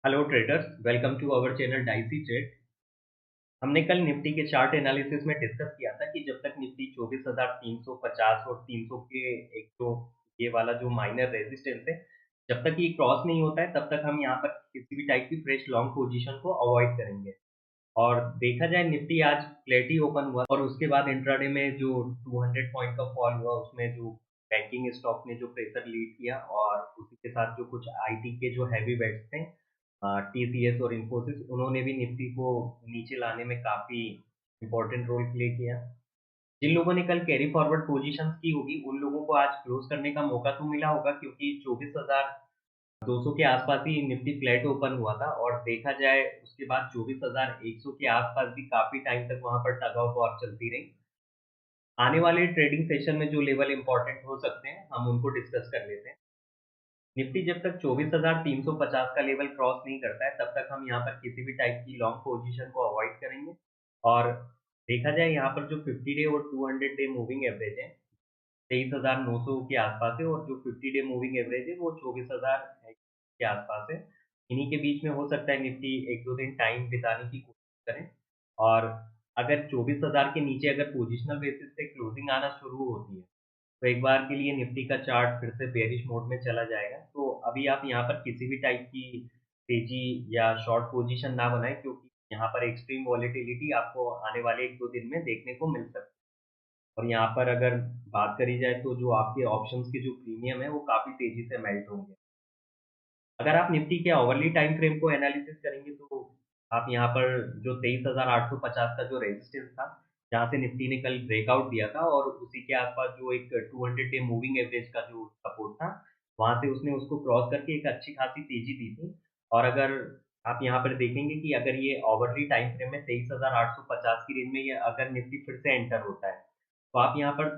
Hello traders, welcome to our channel Dicey Trade. हमने कल Nifty के चार्ट एनालिसिस में डिस्कस किया था कि जब तक निफ्टी 24,350 और 300 के एक तो ये वाला जो माइनर रेजिस्टेंस है, जब तक ये क्रॉस नहीं होता है तब तक हम यहाँ पर किसी भी टाइप की फ्रेश लॉन्ग पोजीशन को अवॉइड करेंगे। और देखा जाए निफ्टी आज फ्लैट ही ओपन हुआ और उसके बाद इंट्राडे में जो 200 पॉइंट का फॉल हुआ उसमें जो बैंकिंग स्टॉक ने जो प्रेशर लीड किया और उसी के साथ जो कुछ आईटी के जो हैवी बेट्स थे, टीसीएस और इन्फोसिस, उन्होंने भी निफ्टी को नीचे लाने में काफी इंपॉर्टेंट रोल प्ले किया। जिन लोगों ने कल कैरी फॉरवर्ड पोजीशंस की होगी उन लोगों को आज क्लोज करने का मौका तो मिला होगा, क्योंकि 24,200 के आसपास ही निफ्टी फ्लैट ओपन हुआ था और देखा जाए उसके बाद 24,100 के आसपास भी काफी टाइम तक वहां पर टग ऑफ वॉर चलती रही। आने वाले ट्रेडिंग सेशन में जो लेवल इंपॉर्टेंट हो सकते हैं हम उनको डिस्कस कर लेते हैं। निफ्टी जब तक 24,350 का लेवल क्रॉस नहीं करता है तब तक हम यहाँ पर किसी भी टाइप की लॉन्ग पोजीशन को अवॉइड करेंगे। और देखा जाए यहाँ पर जो 50 डे और 200 डे मूविंग एवरेज है 23,900 के आसपास है, और जो 50 डे मूविंग एवरेज है वो 24,000 के आसपास है। इन्हीं के बीच में हो सकता है निफ्टी एक दो दिन टाइम बिताने की कोशिश करें। और अगर 24,000 के नीचे अगर पोजिशनल बेसिस पे क्लोजिंग आना शुरू होती है तो एक बार के लिए निफ्टी का चार्ट फिर से बेयरिश मोड में चला जाएगा। तो अभी आप यहाँ पर किसी भी टाइप की तेजी या शॉर्ट पोजीशन ना बनाएं, क्योंकि यहाँ पर एक्सट्रीम वॉलेटिलिटी आपको आने वाले एक दो दिन में देखने को मिल सकती है। और यहाँ पर अगर बात करी जाए तो जो आपके ऑप्शंस के जो प्रीमियम है वो काफी तेजी से मेल्ट होंगे। अगर आप निफ्टी के ओवरली टाइम फ्रेम को एनालिसिस करेंगे तो आप यहाँ पर जो 23,850 का जो रेजिस्टेंस था, जहाँ से निफ्टी ने कल ब्रेकआउट दिया था, और उसी के आसपास जो एक 200 डे मूविंग एवरेज का जो सपोर्ट था, वहां से उसने उसको क्रॉस करके एक अच्छी खासी तेजी दी थी। और अगर आप यहाँ पर देखेंगे कि अगर ये ओवरली टाइम फ्रेम में 23,850 की रेंज में ये अगर निफ्टी फिर से एंटर होता है तो आप यहाँ पर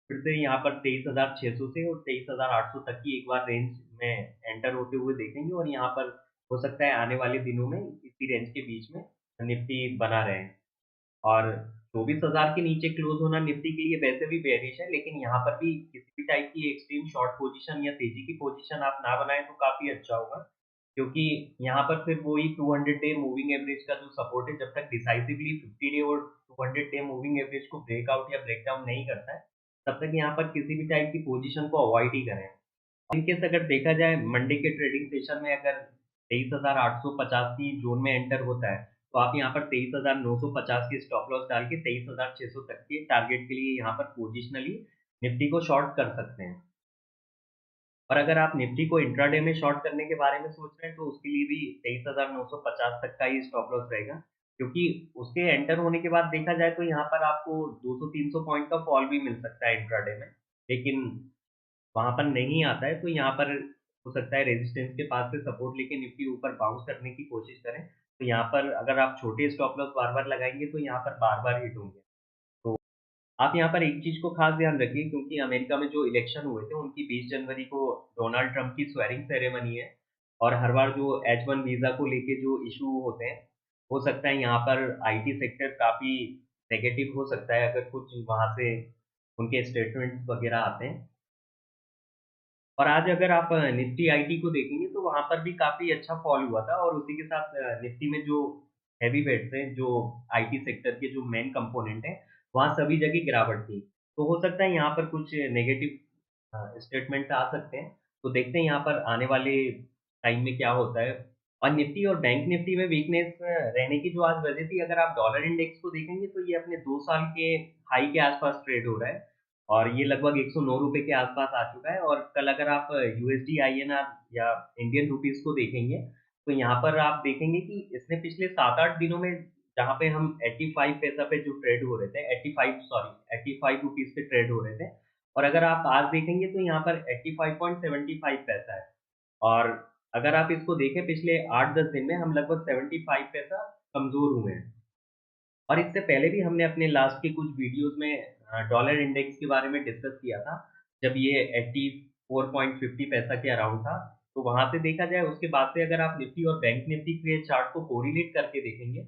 फिर से यहाँ पर 23,600 से और 23,800 तक की एक बार रेंज में एंटर होते हुए देखेंगे, और यहाँ पर हो सकता है आने वाले दिनों में इसी रेंज के बीच में निफ्टी बना रहे। और 24,000 के नीचे क्लोज होना निफ्टी के लिए वैसे भी बेयरिश है, लेकिन यहाँ पर भी किसी भी टाइप की एक्सट्रीम शॉर्ट पोजीशन या तेजी की पोजीशन आप ना बनाएं तो काफी अच्छा होगा, क्योंकि यहाँ पर फिर वही 200 डे मूविंग एवरेज का जो सपोर्ट है, जब तक डिसाइसिवली 50 डे और 200 डे मूविंग एवरेज को ब्रेकआउट या ब्रेकडाउन नहीं करता है तब तक यहाँ पर किसी भी टाइप की पोजीशन को अवॉइड ही करें। इनकेस अगर देखा जाए मंडे के ट्रेडिंग सेशन में अगर 23,850 की जोन में एंटर होता है तो आप यहाँ पर 23,950 की स्टॉप लॉस डाल के 23,600 तक के टारगेट के लिए यहाँ पर पोजिशनली निफ्टी को शॉर्ट कर सकते हैं। और अगर आप निफ्टी को इंट्राडे में शॉर्ट करने के बारे में सोच रहे हैं तो उसके लिए भी 23,950 तक का ही स्टॉप लॉस रहेगा, क्योंकि उसके एंटर होने के बाद देखा जाए तो यहाँ पर आपको 200-300 पॉइंट का फॉल भी मिल सकता है इंट्राडे में। लेकिन वहाँ पर नहीं आता है तो यहाँ पर हो सकता है रेजिस्टेंस के पास से सपोर्ट लेके निफ्टी ऊपर बाउंस करने की कोशिश करें। तो यहाँ पर अगर आप छोटे स्टॉप लॉस बार-बार लगाएँगे तो यहाँ पर बार-बार हिट होंगे। तो आप यहाँ पर एक चीज़ को खास ध्यान रखिए, क्योंकि अमेरिका में जो इलेक्शन हुए थे उनकी 20 जनवरी को डोनाल्ड ट्रंप की स्वेरिंग सेरेमनी है। और हर बार जो H1 वीज़ा को लेके जो इश्यू होते हैं, हो सकता है यहाँ पर आईटी सेक्टर काफ़ी नेगेटिव हो सकता है अगर कुछ वहाँ से उनके स्टेटमेंट्स वगैरह आते हैं। और आज अगर आप निफ्टी आईटी को देखेंगे तो वहाँ पर भी काफ़ी अच्छा फॉल हुआ था, और उसी के साथ निफ्टी में जो हेवी वेट्स हैं, जो आईटी सेक्टर के जो मेन कंपोनेंट हैं, वहाँ सभी जगह गिरावट थी। तो हो सकता है यहाँ पर कुछ नेगेटिव स्टेटमेंट्स आ सकते हैं। तो देखते हैं यहाँ पर आने वाले टाइम में क्या होता है। और निफ्टी और बैंक निफ्टी में वीकनेस रहने की जो आज वजह थी, अगर आप डॉलर इंडेक्स को देखेंगे तो ये अपने 2 साल के हाई के आसपास ट्रेड हो रहा है, और ये लगभग ₹109 के आसपास आ चुका है। और कल अगर आप यूएसडी आईएनआर या इंडियन रुपीस को देखेंगे, तो यहाँ पर आप देखेंगे कि इसने पिछले 7-8 दिनों में, जहाँ पे हम 85 पैसा पे जो ट्रेड हो रहे थे, 85 सॉरी 85 रुपीस पे ट्रेड हो रहे थे, और अगर आप आज देखेंगे तो यहाँ पर 85.75 पैसा है। और अगर आप इसको देखें पिछले 8-10 दिन में हम लगभग 75 पैसा कमज़ोर हुए हैं। और इससे पहले भी हमने अपने लास्ट के कुछ वीडियोस में डॉलर इंडेक्स के बारे में डिस्कस किया था, जब ये 84.50 पैसा के अराउंड था। तो वहाँ से देखा जाए उसके बाद से अगर आप निफ्टी और बैंक निफ्टी के चार्ट को कोरिलेट करके देखेंगे,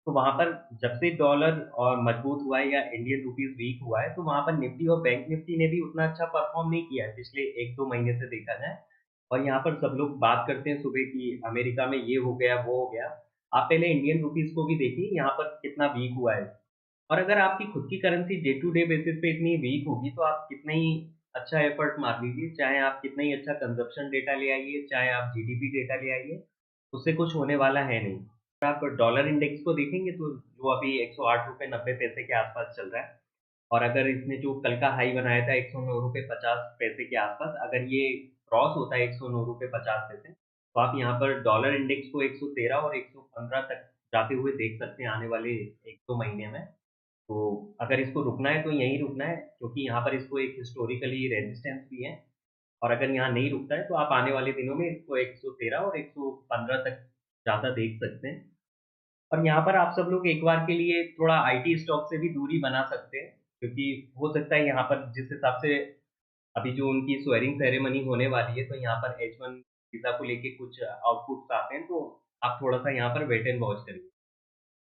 तो वहाँ पर जब से डॉलर और मजबूत हुआ है या इंडियन रुपीस वीक हुआ है, तो वहाँ पर निफ्टी और बैंक निफ्टी ने भी उतना अच्छा परफॉर्म नहीं किया है पिछले 1-2 महीने से देखा जाए। और यहाँ पर सब लोग बात करते हैं सुबह कि अमेरिका में ये हो गया, वो हो गया। आप पहले इंडियन रुपीज़ को भी देखिए यहाँ पर कितना वीक हुआ है। और अगर आपकी खुद की currency day to day basis पे इतनी वीक होगी, तो आप कितना ही अच्छा एफर्ट मार लीजिए, चाहे आप कितना ही अच्छा कंज़म्पशन डेटा ले आइए, चाहे आप जीडीपी डेटा ले आइए, उससे कुछ होने वाला है नहीं। आप डॉलर इंडेक्स को देखेंगे तो जो अभी ₹108.90 के आसपास चल रहा है, और अगर इसने जो कल का हाई बनाया था ₹109.50 के आसपास, अगर ये क्रॉस होता है ₹109.50, तो आप यहाँ पर डॉलर इंडेक्स को 113 और 115 तक जाते हुए देख सकते हैं आने वाले 1-2 महीने में। तो अगर इसको रुकना है तो यहीं रुकना है, क्योंकि यहाँ पर इसको एक हिस्टोरिकली रेजिस्टेंस भी है, और अगर यहाँ नहीं रुकता है तो आप आने वाले दिनों में इसको 113 और 115 तक जाता देख सकते हैं। और यहाँ पर आप सब लोग एक बार के लिए थोड़ा आईटी स्टॉक से भी दूरी बना सकते हैं, क्योंकि हो सकता है यहाँ पर जिस हिसाब से अभी जो उनकी स्वेरिंग सेरेमनी होने वाली है, तो यहाँ पर H1 वीज़ा को लेके कुछ आउटपुट्स आते हैं, तो आप थोड़ा-सा यहाँ पर वेट एंड वॉच करिए।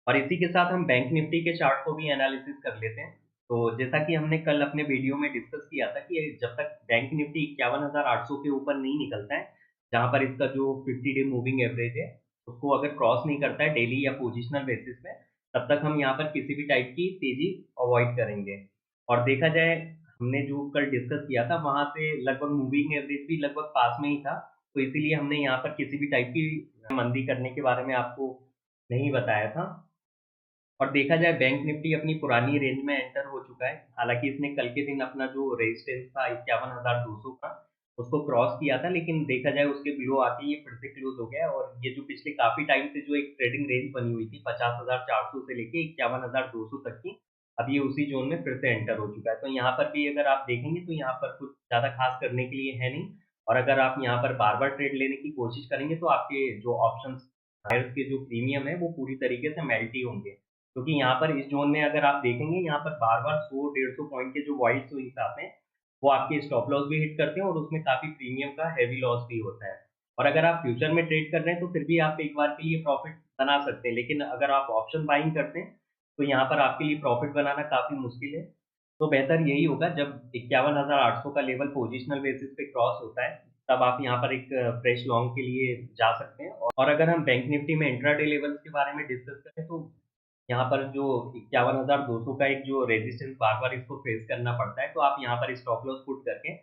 और इसी के साथ हम बैंक निफ्टी के चार्ट को भी एनालिसिस कर लेते हैं। तो जैसा कि हमने कल अपने वीडियो में डिस्कस किया था कि जब तक बैंक निफ्टी 51,800 के ऊपर नहीं निकलता है, जहाँ पर इसका जो 50 डे मूविंग एवरेज है, उसको अगर क्रॉस नहीं करता है डेली या पोजिशनल बेसिस में, तब तक हम यहाँ पर किसी भी टाइप की तेज़ी अवॉइड करेंगे। और देखा जाए, हमने जो कल डिस्कस किया था, वहाँ से लगभग मूविंग एवरेज भी लगभग पास में ही था, तो इसीलिए हमने यहाँ पर किसी भी टाइप की मंदी करने के बारे में आपको नहीं बताया था। और देखा जाए, बैंक निफ्टी अपनी पुरानी रेंज में एंटर हो चुका है। हालाँकि इसने कल के दिन अपना जो रेजिस्टेंस था 51,200 का, उसको क्रॉस किया था, लेकिन देखा जाए उसके बिलो आके ये फिर से क्लोज़ हो गया, और ये जो पिछले काफ़ी टाइम से जो एक ट्रेडिंग रेंज बनी हुई थी 50,400 से लेके 51,200 तक की, अब ये उसी ज़ोन में फिर से एंटर हो चुका है। तो यहाँ पर भी अगर आप देखेंगे तो यहाँ पर कुछ ज़्यादा ख़ास करने के लिए है नहीं, और अगर आप यहाँ पर बार-बार ट्रेड लेने की कोशिश करेंगे तो आपके जो ऑप्शंस शेयर्स के जो प्रीमियम है वो पूरी तरीके से मेल्ट ही होंगे। क्योंकि यहाँ पर इस ज़ोन में अगर आप देखेंगे, यहाँ पर बार-बार 100-150 पॉइंट के जो वाइड स्विंग्स आते हैं, वो आपके स्टॉप लॉस भी हिट करते हैं, और उसमें काफ़ी प्रीमियम का हेवी लॉस भी होता है। और अगर आप फ्यूचर में ट्रेड कर रहे हैं तो फिर भी आप एक बार के लिए प्रॉफ़िट बना सकते हैं, लेकिन अगर आप ऑप्शन बाइंग करते हैं, तो यहाँ पर आपके लिए प्रॉफ़िट बनाना काफ़ी मुश्किल है। तो बेहतर यही होगा, जब 51,800 का लेवल पोजिशनल बेसिस पे क्रॉस होता है, तब आप यहाँ पर एक फ्रेश लॉन्ग के लिए जा सकते हैं। और अगर हम बैंक निफ्टी में इंट्राडे लेवल्स के बारे में डिस्कस करें, तो यहाँ पर जो 51,200 का एक जो रेजिस्टेंस बार-बार इसको फेस करना पड़ता है, तो आप यहाँ पर स्टॉप लॉस पुट करके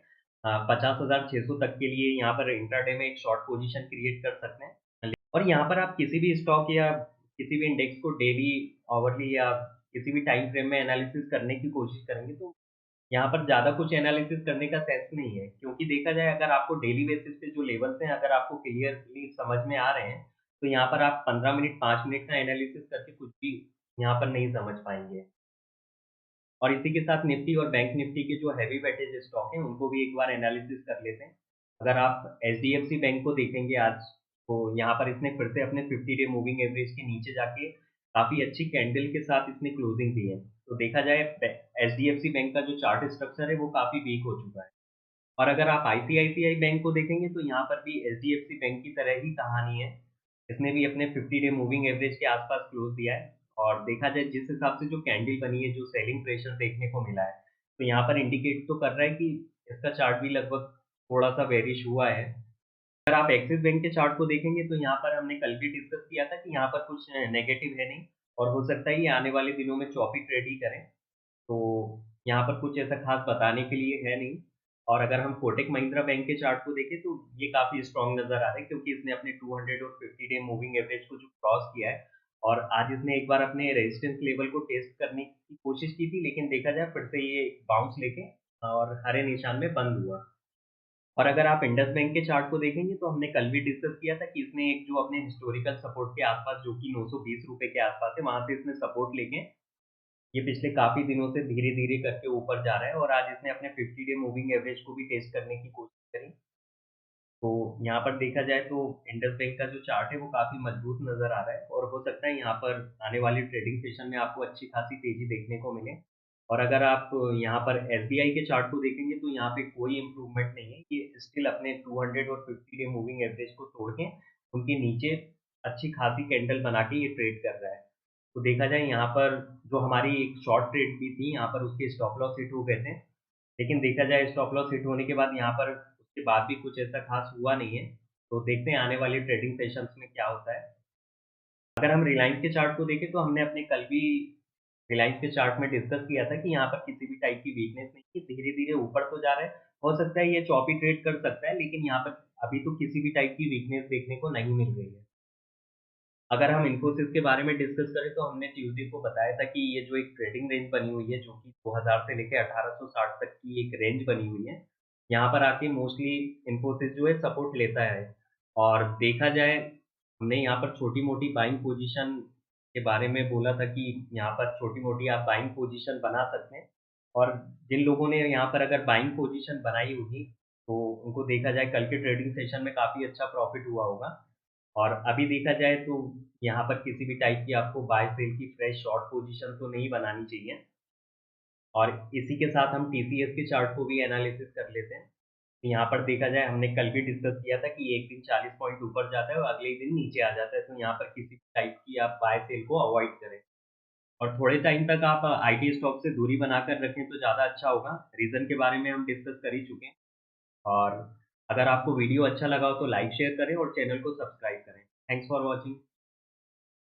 50,600 तक के लिए यहाँ पर इंट्राडे में एक शॉर्ट पोजीशन क्रिएट कर सकते हैं। और यहाँ पर आप किसी भी स्टॉक या किसी भी इंडेक्स को डेली, आवरली या किसी भी टाइम फ्रेम में एनालिसिस करने की कोशिश करेंगे, तो यहाँ पर ज़्यादा कुछ एनालिसिस करने का सेंस नहीं है, क्योंकि देखा जाए, अगर आपको डेली बेसिस पे जो लेवल्स हैं, अगर आपको क्लियरली समझ में आ रहे हैं, तो यहाँ पर आप 15 मिनट, 5 मिनट का एनालिसिस करके कुछ भी यहाँ पर नहीं समझ पाएँगे। और इसी के साथ निफ्टी और बैंक निफ्टी के जो हेवी वेटेज स्टॉक हैं, उनको भी एक बार एनालिसिस कर लेते हैं। अगर आप एचडीएफसी बैंक को देखेंगे आज, तो यहाँ पर इसने फिर से अपने 50 डे मूविंग एवरेज के नीचे जाके काफ़ी अच्छी कैंडल के साथ इसने क्लोजिंग दी है। तो देखा जाए, एचडीएफसी बैंक का जो चार्ट स्ट्रक्चर है, वो काफ़ी वीक हो चुका है। और अगर आप आईसीआईसीआई बैंक को देखेंगे, तो यहाँ पर भी एचडीएफसी बैंक की तरह ही कहानी है। इसने भी अपने 50 डे मूविंग एवरेज के आसपास क्लोज़ दिया है, और देखा जाए, जिस हिसाब से जो कैंडल बनी है, जो सेलिंग प्रेशर देखने को मिला है, तो यहाँ पर इंडिकेट तो कर रहा है कि इसका चार्ट भी लगभग थोड़ा-सा बेयरिश हुआ है। अगर आप एक्सिस बैंक के चार्ट को देखेंगे, तो यहाँ पर हमने कल भी डिस्कस किया था कि यहाँ पर कुछ नेगेटिव है नहीं, और हो सकता है ये आने वाले दिनों में चॉपी ट्रेड ही करें। तो यहाँ पर कुछ ऐसा ख़ास बताने के लिए है नहीं। और अगर हम कोटक महिंद्रा बैंक के चार्ट को देखें, तो ये काफ़ी स्ट्रॉन्ग नज़र आ रहा है, क्योंकि इसने अपने 200 और 50 डे मूविंग एवरेज को जो क्रॉस किया है, और आज इसने एक बार अपने रेजिस्टेंस लेवल को टेस्ट करने की कोशिश की थी, लेकिन देखा जाए, फिर से ये बाउंस लेके और हरे निशान में बंद हुआ। और अगर आप इंडस बैंक के चार्ट को देखेंगे, तो हमने कल भी डिस्कस किया था कि इसने एक जो अपने हिस्टोरिकल सपोर्ट के आसपास, जो कि ₹920 के आसपास है, वहाँ से इसने सपोर्ट लेके ये पिछले काफ़ी दिनों से धीरे-धीरे करके ऊपर जा रहा है, और आज इसने अपने 50 डे मूविंग एवरेज को भी टेस्ट करने की कोशिश करी। तो यहाँ पर देखा जाए, तो इंडस बैंक का जो चार्ट है, वो काफ़ी मजबूत नज़र आ रहा है, और हो सकता है यहाँ पर आने वाली ट्रेडिंग सेशन में आपको अच्छी खासी तेज़ी देखने को मिले। और अगर आप यहाँ पर एसबीआई के चार्ट को देखेंगे, तो यहाँ पे कोई इम्प्रूवमेंट नहीं है। ये स्टिल अपने 200 और 50 डे मूविंग एवरेज को तोड़ के उनके नीचे अच्छी खासी कैंडल बना के ये ट्रेड कर रहा है। तो देखा जाए, यहाँ पर जो हमारी एक शॉर्ट ट्रेड भी थी, यहाँ पर उसके स्टॉप लॉस हिट हो गए थे। लेकिन देखा जाए, स्टॉप लॉस हिट होने के बाद यहाँ पर के बाद भी कुछ ऐसा खास हुआ नहीं है। तो देखते हैं आने वाले ट्रेडिंग सेशंस में क्या होता है। अगर हम रिलायंस के चार्ट को देखें तो हमने अपने कल भी रिलायंस के चार्ट में डिस्कस किया था कि यहाँ पर किसी भी टाइप की वीकनेस नहीं है, धीरे-धीरे ऊपर तो जा रहा है। हो सकता है ये चॉपी ट्रेड कर सकता है, लेकिन यहाँ पर अभी तो किसी भी टाइप की वीकनेस देखने को नहीं मिल रही है। अगर हम इन्फोसिस के बारे में डिस्कस करें तो हमने ट्यूसडे को बताया था कि ये जो एक ट्रेडिंग रेंज बनी हुई है, जो कि 2000 से लेके 1860 तक की एक रेंज बनी हुई है। यहाँ पर आके मोस्टली इन्फोसिस जो है सपोर्ट लेता है। और देखा जाए, हमने यहाँ पर छोटी-मोटी बाइंग पोजीशन के बारे में बोला था कि यहाँ पर छोटी-मोटी आप बाइंग पोजीशन बना सकते हैं। और जिन लोगों ने यहाँ पर अगर बाइंग पोजीशन बनाई होगी, तो उनको देखा जाए कल के ट्रेडिंग सेशन में काफ़ी अच्छा प्रॉफिट हुआ होगा। और अभी देखा जाए तो यहाँ पर किसी भी टाइप की आपको बाय सेल की फ्रेश शॉर्ट पोजीशन तो नहीं बनानी चाहिए। और इसी के साथ हम टीसीएस के चार्ट को भी एनालिसिस कर लेते हैं। तो यहाँ पर देखा जाए, हमने कल भी डिस्कस किया था कि एक दिन 40 पॉइंट ऊपर जाता है और अगले ही दिन नीचे आ जाता है, तो यहाँ पर किसी भी टाइप की आप बाय सेल को अवॉइड करें। और थोड़े टाइम तक आप आईटी स्टॉक से दूरी बनाकर रखें तो ज़्यादा अच्छा होगा। रीज़न के बारे में हम डिस्कस कर ही चुके हैं। और अगर आपको वीडियो अच्छा लगा हो तो लाइक शेयर करें और चैनल को सब्सक्राइब करें। Thanks for watching.